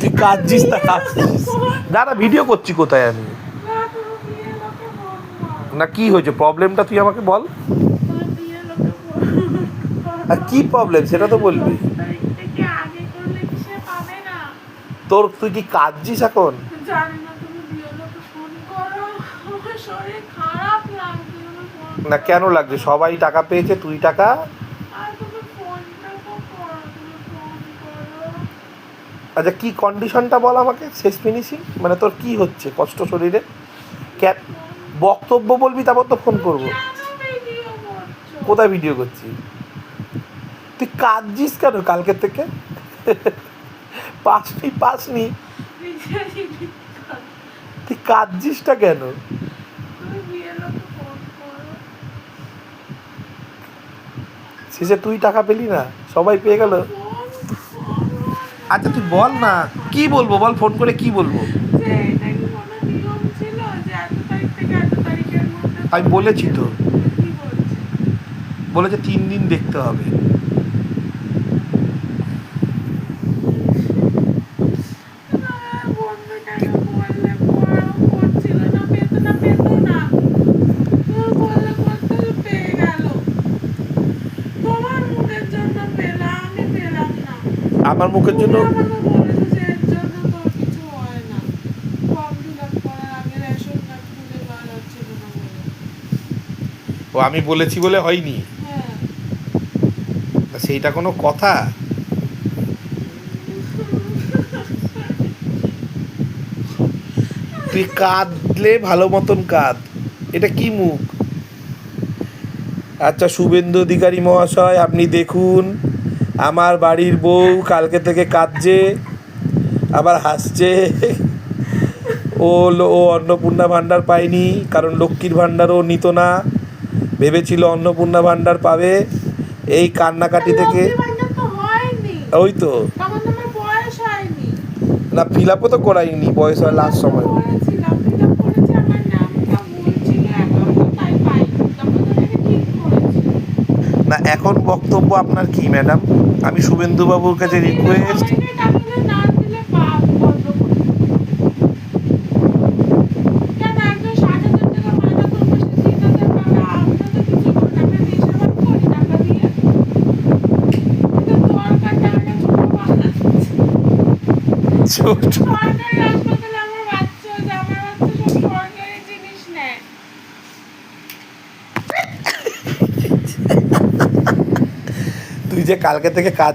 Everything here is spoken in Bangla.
তুই কাঁদছিস না কাঁদছিস না না ভিডিও করছি কোথায় আমি না কি হয়েছে প্রবলেমটা তুই আমাকে বল আর কি প্রবলেম সেটা তো বলবি তোর তুই কি কাঁদছিস এখন না কেন লাগছে সবাই টাকা পেয়েছে তুই টাকা আচ্ছা কি কন্ডিশনটা বল আমাকে শেষ ফিনিশিং মানে তোর কি হচ্ছে কষ্ট শরীরে বক্তব্য বলবি তারপর তো ফোন করবো কোথায় ভিডিও করছি তুই কাঁদছিস কেন কালকে থেকে পাসনি তুই কাঁদছিসটা কেন শেষে তুই টাকা পেলি না সবাই পেয়ে গেল আচ্ছা তুই বল না কি বলবো বল ফোন করে কি বলবো আমি বলেছি তো বলেছে 3 দিন দেখতে হবে আমার মুখের জন্য ও আমি বলেছি বলে হয়নি সেইটা কোনো কথা তুই কাঁদলে ভালো মতন কাঁদ এটা কি মুখ আচ্ছা শুভেন্দু অধিকারী মহাশয় আপনি দেখুন আমার বাড়ির বউ কালকে থেকে কাঁদছে আবার হাসছে ও অন্নপূর্ণা ভাণ্ডার পায়নি কারণ লক্ষ্মীর ভাণ্ডারও নিত না ভেবেছিল অন্নপূর্ণা ভাণ্ডার পাবে এই কান্নাকাটি থেকে ওই তো না ফিল আপও তো করাইনি বয়স হয় লাস্ট সময় না এখন বক্তব্য আপনার কি ম্যাডাম আমি শুভেন্দুবাবুর কাছে রিকোয়েস্ট তুই যে কালকে থেকে কাজ